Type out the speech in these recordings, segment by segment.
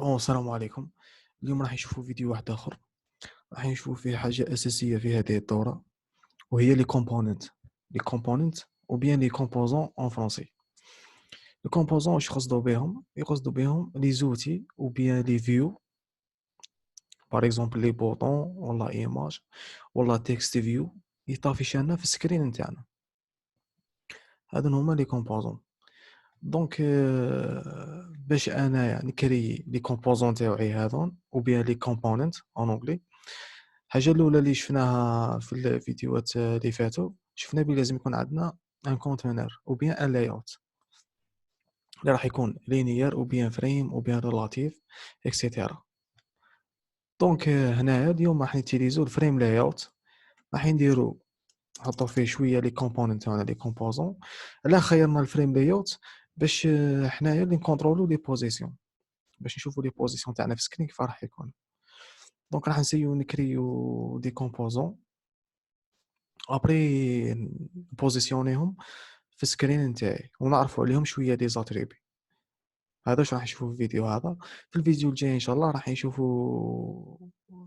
السلام عليكم. اليوم راح نشوفوا فيديو واحد آخر، راح نشوفوا فيه حاجة أساسية في هذه الدورة، وهي les components ou bien les composants en français. Les composants واش يقصدوا بهم؟ يقصدوا بهم les outils ou bien les views، par exemple les boutons ولا image ولا text view يطافي لنا في السكرين نتاعنا. هادو هما les composants. دونك باش انايا نكري لي كومبوزون تاوعي هذون او بيان لي كومبوننت اون انجلي. الحاجه الاولى اللي شفناها في الفيديوهات اللي فاتوا، شفنا بلي لازم يكون عندنا ان كونتينر او بيان ان لاي اوت اللي راح يكون لينيير او بيان فريم او بيان ريلاتيف اكسيتيرا. دونك هنايا اليوم راح نيتيليزو الفريم لاي اوت، راح نديرو نحطو فيه شويه لي كومبوننت تاعنا لي كومبوزون. لا خيرنا الفريم لاي اوت باش حنايا اللي نكونترولو لي بوزيسيون، باش نشوفوا لي بوزيسيون تاعنا في السكرين كيف راح يكون. دونك راح نسيو نكريو دي كومبوزون ابري نبوزيسيونيهم في السكرين نتاعي ونعرفوا عليهم شويه دي زاتريبي. هذا واش راح نشوفوا في الفيديو هذا. في الفيديو الجاي ان شاء الله راح نشوفوا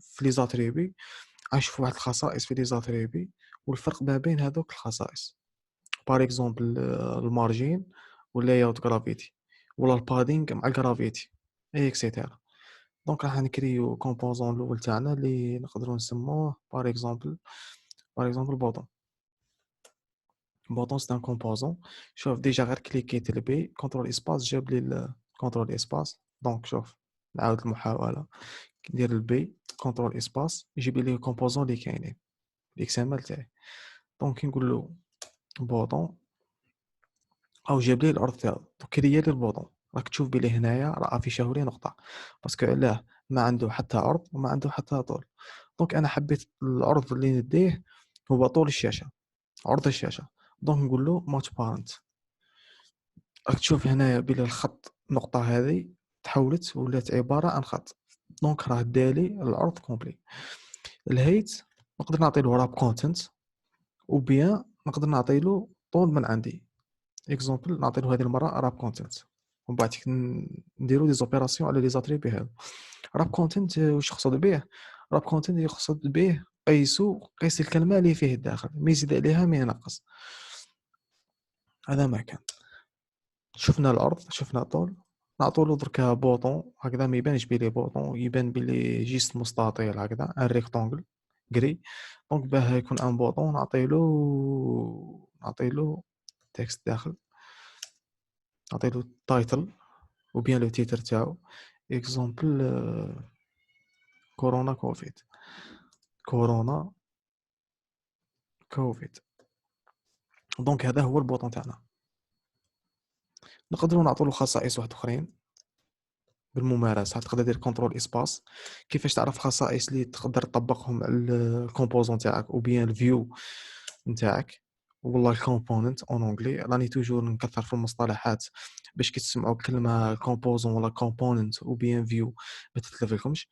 في لي زاتريبي، راح نشوفوا واحد الخصائص في لي زاتريبي والفرق ما بين هذوك الخصائص. بار اكزومبل المارجين واللاي اوت جرافيتي ولا البادينغ مع الجرافيتي اي اكسيتيرا. دونك راح نكريو كومبوزون الاول تاعنا اللي نقدروا نسموه بار اكزومبل بوطون سي ان كومبوزون. شوف ديجا غير كليكيت البي كونترول اسباس جاب لي كونترول اسباس. دونك شوف نعاود المحاولة، ندير البي كونترول اسباس يجيب لي كومبوزون اللي كاينين الاكس ام ال تاعي. دونك كي نقول له بوطون او جاب لي الارض تاعو، كريا لي البوطون. راك تشوف بلي هنايا راه افيشاو لي نقطة، باسكو علاه ما عنده حتى عرض وما عنده حتى طول. دونك انا حبيت العرض اللي نديه هو طول الشاشة، عرض الشاشة. دونك نقول له ماتش بارنت. راك تشوف هنايا بلي الخط النقطة هذه تحولت ولات عبارة عن خط. دونك راه دالي العرض كومبلي. الهيت نقدر نعطيله راب كونتنت او بيان نقدر نعطيله طول من عندي. اكزومبل نعطيله هذه المرة راب كونتنت، ومن بعد نديرو دي زوبيراسيون على لي زاتريبي هذو. راب كونتنت واش يقصد به؟ راب كونتنت يقصد به قيس الكلمة اللي فيه الداخل، ما يزيد عليها ما ينقص. هذا ما كان. شفنا الارض شفنا الطول، نعطولو دركا بوطون هكذا ما يبانش بلي بوطون، يبان بلي جيست مستطيل هكذا ان ريكتونغل كري. دونك باه يكون ان بوطون نعطيلو تكست داخل، نعطيلو تايتل ou bien لو تيتر تاعو. اكزومبل كورونا كوفيد، كورونا كوفيد. دونك هذا هو البوطون تاعنا. نقدروا نعطولو خصائص واحد اخرين بالممارسه. تقدر دير كنترول اسباس كيفاش تعرف خصائص اللي تقدر تطبقهم على الكومبوزون تاعك او بيان الفيو نتاعك والله الكومبوننت اون انجلي. راني توجور نكثر في المصطلحات باش كي تسمعوا كلمه كومبوزون ولا كومبوننت او بيان فيو ما تتلفلكمش.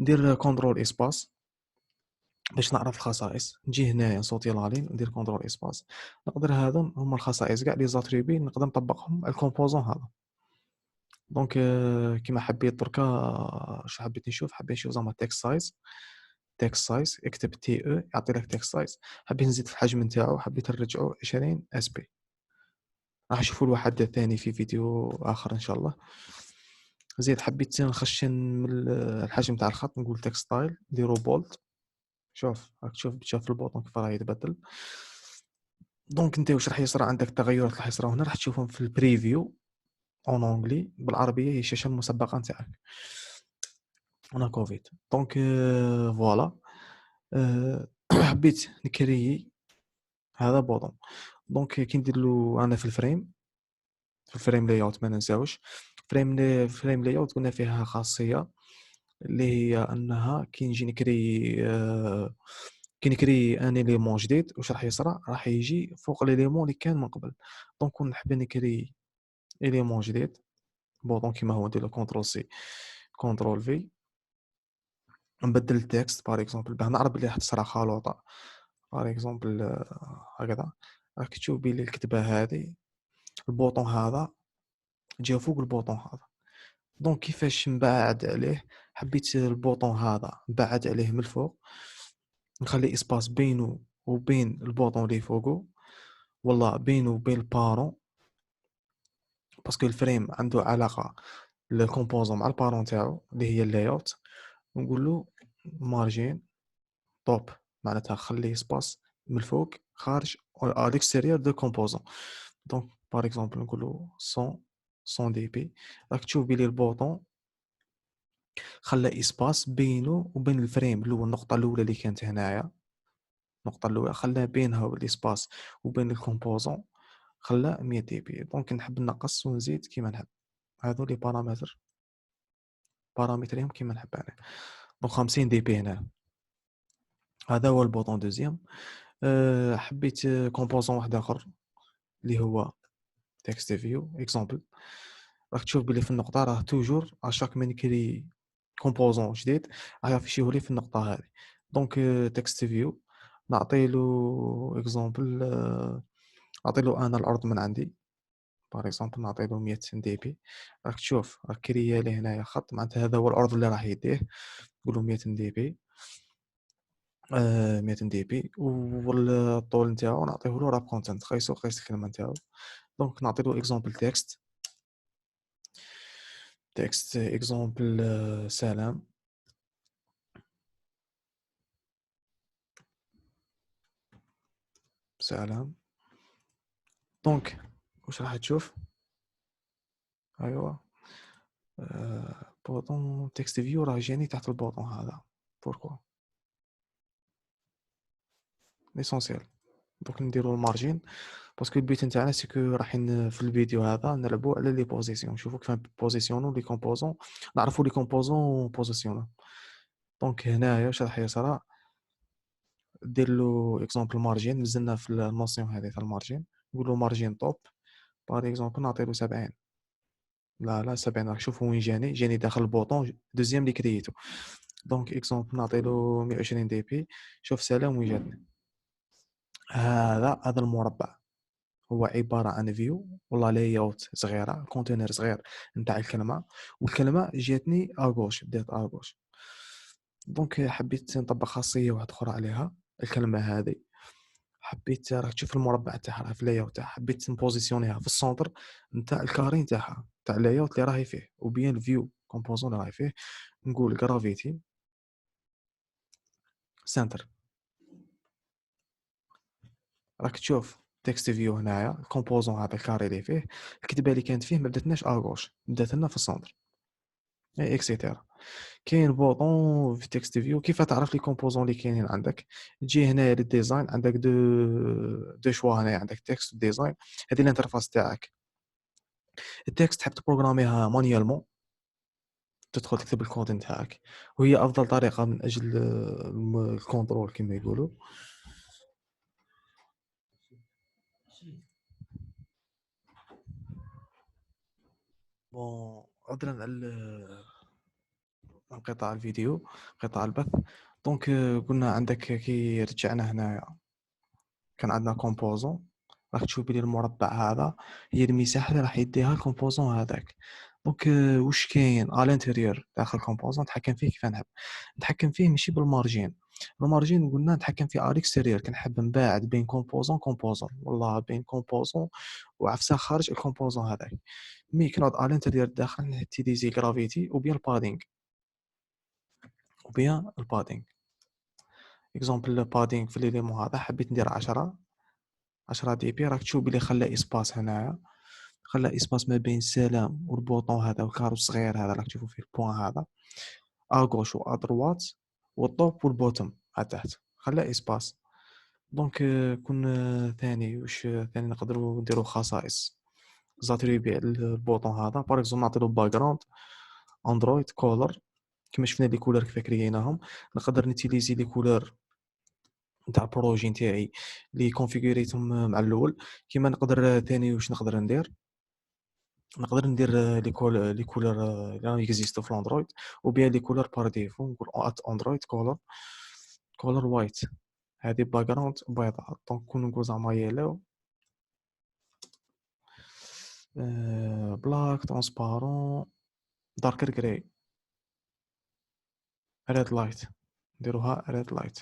ندير كنترول اسباس باش نعرف الخصائص. نجي هنايا صوتي لالين ندير كنترول اسباس، نقدر هذا هما الخصائص كاع لي زاتريبي نقدر نطبقهم على الكومبوزون هذا. دونك كيما حبيت دركا شنو حبيت نشوف، حبيت نشوف زعما تكست سايز. تكست سايز اكتب تي او يعطي لك تكست سايز. حبيت نزيد في الحجم نتاعو، حبيت نرجعو 20 اس بي. راح نشوفوا الواحد الثاني في فيديو اخر ان شاء الله. زيد حبيت نخشن من الحجم تاع الخط، نقول تكست ستايل نديرو بولد. شوف راك تشوف في البوطون كيف راه يتبدل. دونك انت واش راح يصرى عندك تغيرات راح يصراو هنا راح تشوفهم في البريفيو اون انجلي بالعربيه، هي الشاشه المسبقه نتاعك. انا كوفيد. دونك فوالا حبيت نكريي هذا بوطون. دونك كي ندير له انا في الفريم لاي اوت ما ننساوش. فريم لاي اوت قلنا فيها خاصيه اللي هي انها كي نجي نكري كي نكري ان اليمون جديد واش راح يصرى، راح يجي فوق ليليمون اللي كان من قبل. دونك كون نحب نكري اليمون جديد بوطون كيما هو ندير له كونترول سي كونترول في، نبدل التكست بار اكزومبل باه نعرف بلي راح تصرى خلوطه. بار اكزومبل هكذا راك تشوف بلي الكتبه هذه البوطون هذا جا فوق البوطون هذا. دونك كيفاش نبعد عليه؟ حبيت البوطون هذا نبعد عليه من الفوق، نخلي اسباس بينه وبين البوطون اللي فوقه، والله بينه وبين البارون، باسكو الفريم عنده علاقه الكومبوزون مع البارون تاعو اللي هي اللايوت. ونقول له مارجين توب، معناتها خلي سباس من الفوق خارج à l'extérieur de composant. دونك باغ اكزومبل نقولو 100 دي بي، راك تشوف بلي البوطون خلى اسباس بينه وبين الفريم اللي هو النقطه الاولى اللي كانت هنايا، النقطه الاولى خلى بينها والاسباس وبين الكومبوزون خلى 100 دي بي. دونك نحب نقص ونزيد كيما نحب، هذو لي بارامترهم كيما نحب انا. دونك 50 دي بي هنا، هذا هو البوطون دوزيام. حبيت كومبوزون واحد اخر اللي هو تكست فيو اكزامبل. راك تشوف بلي في النقطه راه توجور اشاك من كري كومبوزون جديد راه يافيشيه لي في النقطه هذه. دونك تكست فيو نعطي له اكزامبل، نعطي له انا الارض من عندي باغ اكزومبل، نعطي له 100 دي بي. راك تشوف راك كريا لي هنايا خط، معناتها هذا هو الارض اللي راح يديه. نقول له 100 دي بي، 100 دي بي، والطول نتاعو نعطيه له راب كونتنت، قيسو قيس الكلمه نتاعو. دونك نعطي له اكزامبل تكست اكزامبل سلام. سلام. دونك واش راح تشوف؟ ايوا بوطون تكست فيو راه جاني تحت البوطون هذا. بوركوا؟ ليسونسيال. دونك نديرو المارجين، باسكو البيت نتاعنا سيكو رايحين في الفيديو هذا نلعبوا على لي بوزيسيون، نشوفوا كيف بوزيسيونو لي كومبوزون، نعرفوا لي كومبوزون بوزيسيونو. دونك هنايا واش راح يصرى؟ دير له اكزامبل مارجين، مزلنا في النوسيون هذه تاع المارجين، نقول له مارجين توب باغ اكزومبل نعطي له 70. لا 70 راك شوفوا وين جاني داخل البوطون دوزيام اللي كرييتو. دونك اكزومبل نعطي له 120 دي بي. شوف سلام وين جاتني. هذا المربع هو عباره عن فيو والله لايوت صغيره، كونتينر صغير نتاع الكلمه، والكلمه جاتني اغوش، بدات اغوش. دونك حبيت نطبق خاصيه واحده اخرى عليها الكلمه هذه. حبيت راك تشوف المربع تاعها في اللايوت تاعها، حبيت نبوزيسيونيها في السونتر نتاع الكاري نتاعها تاع اللايوت اللي راهي فيه، وبيان الفيو كومبوزون اللي راهي فيه. نقول جرافيتي سنتر. راك تشوف تكست فيو هنايا الكومبوزون هذا الكاري اللي فيه، الكتابه اللي كانت فيه ما بداتناش اغوش، بدات لنا في السونتر اي اكسيتيرا. كاين بوطون في تكست فيو كيف تعرف لي كومبوزون اللي كاينين عندك؟ تجي هنايا للديزاين، عندك دو شوا هنايا، عندك تكست ديزاين، هذه الانترفاس تاعك. التكست تحب تبروغراميها مانيوالمون، تدخل تكتب الكود نتاعك، وهي افضل طريقه من اجل الكنترول كما يقولوا. بون عذرا على انقطاع الفيديو، انقطاع البث. دونك قلنا عندك كي رجعنا هنايا كان عندنا كومبوزون، راح تشوف بلي المربع هذا هي المساحه اللي راح يديها الكومبوزون هذاك. دونك واش كاين على الانتيريور داخل الكومبوزون نتحكم فيه كيف نحب. نتحكم فيه ماشي بالمارجين، المارجين قلنا نتحكم فيه على الاكستيريور، كنحب نباعد بين كومبوزون والله بين كومبوزون وعفسه خارج الكومبوزون هذاك. مي كنوض على الانتيريور داخل نتيليزي جرافيتي وبيان البادينغ، اكزومبل البادينغ في ليليمون هذا حبيت ندير 10 دي بي. راك تشوف بلي خلى اسباس هنايا، خلى اسباس ما بين السلام والبوطون هذا والكارو الصغير هذا راك تشوفوا فيه البوان هذا اغوش وادروات والطوب والبوتوم تحت، خلى اسباس. دونك كون ثاني واش ثاني نقدروا نديروا خصائص زاتريبي البوطون هذا. باغ اكزومبل نعطيو باك جراوند اندرويد كولر، كما شفنا لي كولر كيف كرييناهم. نقدر نيتيليزي لي كولر نتاع البروجي نتاعي لي كونفيغوريتهم مع الاول. كيما نقدر ثاني واش نقدر ندير، نقدر ندير لي كولر اللي اكزيستو في الاندرويد، وبيان لي كولر بار ديفو. نقول ات اندرويد كولر وايت، هذه باك جراوند بيضاء. دونك كون نقول زعما يلو بلاك ترونسبارون داركر جراي ريد لايت، نديروها ريد لايت،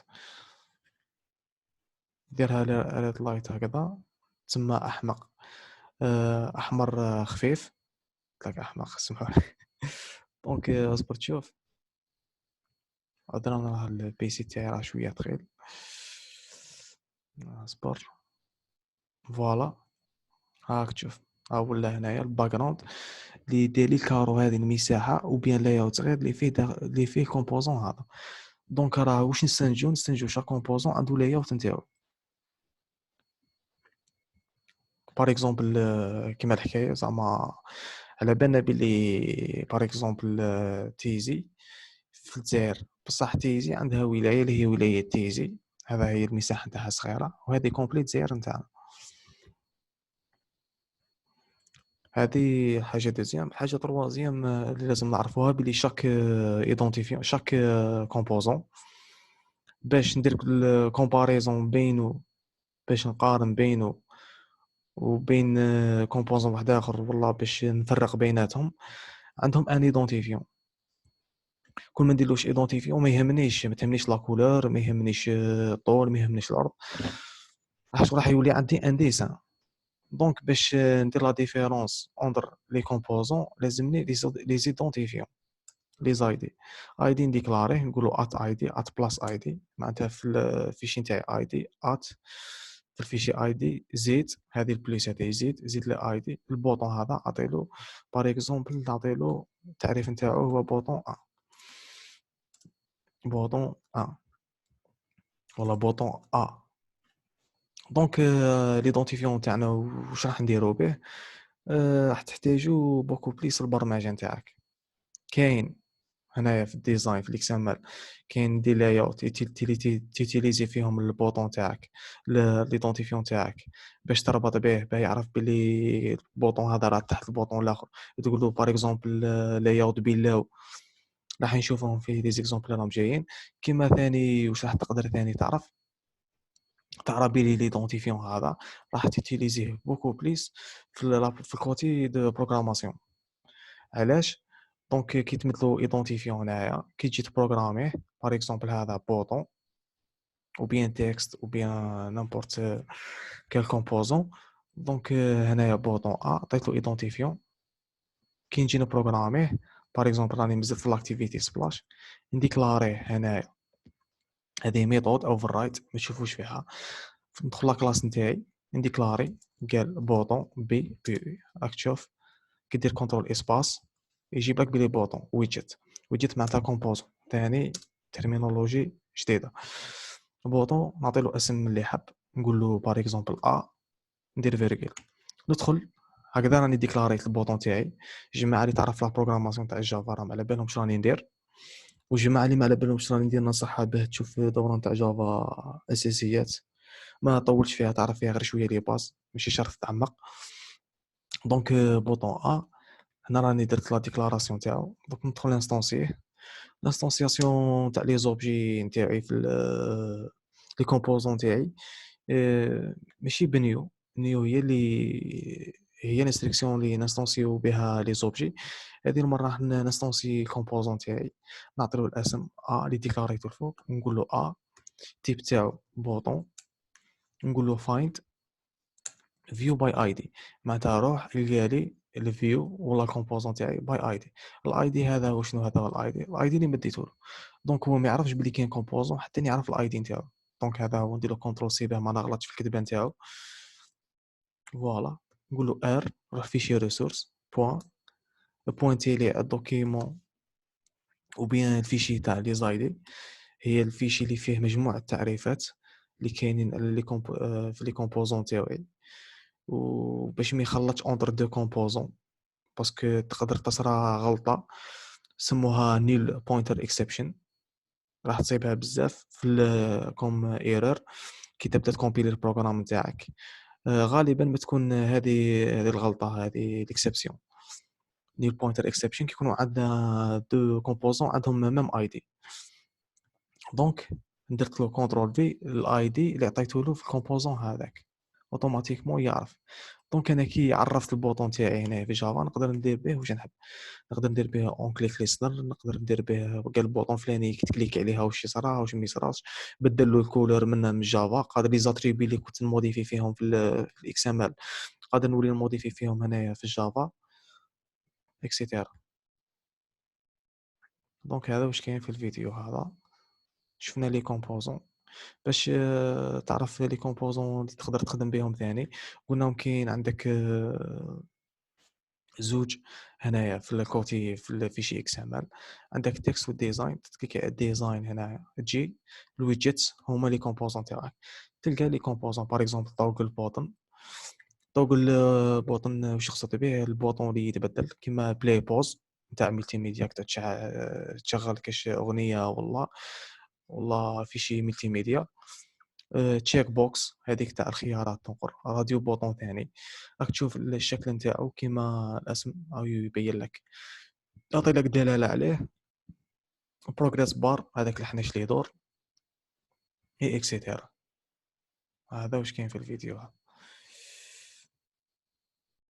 ديرها ريد لايت هكذا تسمى احمق. احمر خفيف، قلت لك احمق سمحوا. دونك اصبر تشوف، هضره راه البيسي تاعي راه شويه ثقيل. اصبر، فوالا هاك تشوف، ها ولا هنايا الباك جراوند اللي يدير لي الكارو هذه المساحه او بيان لايوت غير اللي فيه كومبوزون هذا. دونك راه واش نستنتجو شاك كومبوزون عنده لايوت نتاعو. باغ اكزومبل كيما الحكايه زعما على بالنا بلي باغ اكزومبل تيزي في الجزائر، بصح تيزي عندها ولايه اللي هي ولايه تيزي، هذا هي المساحه نتاعها صغيره، وهذه كومبليت الجزائر نتاعنا. هذه حاجه دوزيام. حاجه تروازيام اللي لازم نعرفوها بلي شاك ايدونتيفيون شاك كومبوزون، باش ندير الكومباريزون بينو، باش نقارن بينو وبين كومبوزون واحد اخر، والله باش نفرق بيناتهم، عندهم ان ايدونتيفيون. كل ما نديرلوش ايدونتيفيون ما تهمنيش لا كولور، ما يهمنيش الطول، ما يهمنيش الارض، راح يولي عندي ان ديسان. دونك باش ندير لا ديفيرونس اونتر لي كومبوزون لازمني لي زيدونتيفيون، لي زايدي. ايدي نديكلاريه نقولوا ات ايدي ات بلاس ايدي، معناتها في الفيشي نتاعي ايدي ات، في الفيشي ايدي زيد هذه البليس هذه زيد لي ايدي. البوطون هذا اعطيلو باغ اكزومبل، نعطيلو التعريف نتاعو هو بوطون ا، بوطون ا ولا بوطون ا. دونك ليدونتيفيون تاعنا واش راح نديرو به؟ راح تحتاجو بوكو بليس البرمجه نتاعك. كاين هنايا في الديزاين في الاكسامبل كاين دي لايوت تيتيليزي فيهم البوطون تاعك، ليدونتيفيون تاعك، باش تربط به يعرف بلي البوطون هذا راه تحت البوطون الاخر. تقول له باغ اكزومبل لايوت بيلاو، راح نشوفهم في دي زيكزامبل راهم جايين. كيما ثاني واش راح تقدر ثاني تعرف بلي ليدونتيفيون هذا راح تيتيليزيه بوكو بليس في الكوتي دو بروغراماسيون. علاش؟ دونك كي تمدلو ايدونتيفيون هنايا كي تجي تبروغراميه، باغ اكزومبل هذا بوطون او بيان تكست او بيان نيمبورت كال كومبوزون. دونك هنايا بوطون ا عطيتلو ايدونتيفيون، كي نجي نبروغراميه باغ اكزومبل راني مزال في لاكتيفيتي سبلاش، نديكلاريه هنايا هذه ميثود اوفر رايت ما تشوفوش فيها. ندخل لا كلاس نتاعي نديكلاري قال بوطون بي راك تشوف كي دير كونترول اسباس يجيب لك بلي بوطون ويدجت معناتها كومبوزون ثاني، ترمينولوجي جديده. بوطون نعطي له اسم اللي حاب، نقول له باغ اكزومبل ا، ندير فيرغيل، ندخل هكذا راني ديكلاريت البوطون تاعي. الجماعه اللي تعرف لا بروغراماسيون تاع الجافا راهم على بالهم شنو راني ندير، والجماعه اللي ما على بالهم شنو راني ندير ننصحها به تشوف دوره تاع جافا اساسيات، ما طولش فيها، تعرف فيها غير شويه لي باس، ماشي شرط تعمق. دونك بوطون ا، هنا راني درت لا ديكلاراسيون تاعو. دونك ندخل انستونسيه لانستونسياسيون تاع لي زوبجي نتاعي في لي كومبوزون تاعي. ماشي بنيو، نيو هي الانستركسيون اللي نستونسيو بها لي زوبجي. هذه المره راح نستونسي كومبوزون تاعي، نعطيو الاسم ا اللي ديكلاريتو الفوق، نقول له ا تيب تاعو بوطون، نقول له فايند فيو باي اي دي، معناتها روح لقى لي الفيو ولا كومبوزون تاعي باي اي دي. الاي دي هذا هو شنو؟ هذا هو الاي دي اللي مديته له. دونك هو ما يعرفش بلي كاين كومبوزون حتى يعرف الاي دي نتاعو. دونك هذا هو ندير له كونترول سي باه ما نغلطش في الكتابه نتاعو. فوالا نقول له ار روح فيشي ريسورس بوين، بوينتي لي الدوكيمون او بيان الفيشي تاع لي زايدي، هي الفيشي اللي فيه مجموعه التعريفات اللي كاينين في لي كومبوزون تاعي، وباش ما يخلطش اونتر دو كومبوزون، باسكو تقدر تصرى غلطه سموها نيل بوينتر اكسبشن، راح تصيبها بزاف في كوم ايرور كي تبدا تكومبيلي البروغرام نتاعك. غالبا ما تكون هذه الغلطه، هذه الاكسبسيون نيل بوينتر اكسبشن، كيكونوا عندنا دو كومبوزون عندهم ميم اي دي. دونك درت له كونترول في الاي دي اللي عطيته له في الكومبوزون هذاك، اوتوماتيكمون يعرف. دونك انا كي عرفت البوطون تاعي هنا في جافا نقدر ندير به واش نحب. نقدر ندير به اون كليك ليسنر، نقدر ندير به قال البوطون فلاني كي تكليك عليها واش يصرا واش ما يصراش، بدل له الكولور من جافا. قادر لي زاتريبي اللي كنت نموديفي فيهم في الاكس ام ال قادر نولي نموديفي فيهم هنايا في الجافا اكسيتيرا. دونك هذا واش كاين في الفيديو هذا. شفنا لي كومبوزون باش تعرف لي كومبوزون اللي تقدر تخدم بهم ثاني. قلناهم كاين عندك زوج هنايا في الكوتي في الفيشي اكس ام ال. عندك تكست والديزاين، تكليك على الديزاين هنايا تجي الويدجيتس هما لي كومبوزون تاعك. تلقى لي كومبوزون باغ اكزومبل طوق البوطن. طوق البوطن واش خصو به البوطون اللي يتبدل كيما بلاي بوز نتاع ملتي ميديا تشغل كاش اغنيه والله في شي ملتي ميديا. تشيك بوكس هذيك تاع الخيارات تنقر راديو بوطون ثاني. راك تشوف الشكل نتاعو كيما الاسم او يبين لك، يعطي لك دلاله عليه. بروجريس بار هذاك الحناش اللي يدور اي اكسيتيرا. هذا واش كاين في الفيديو.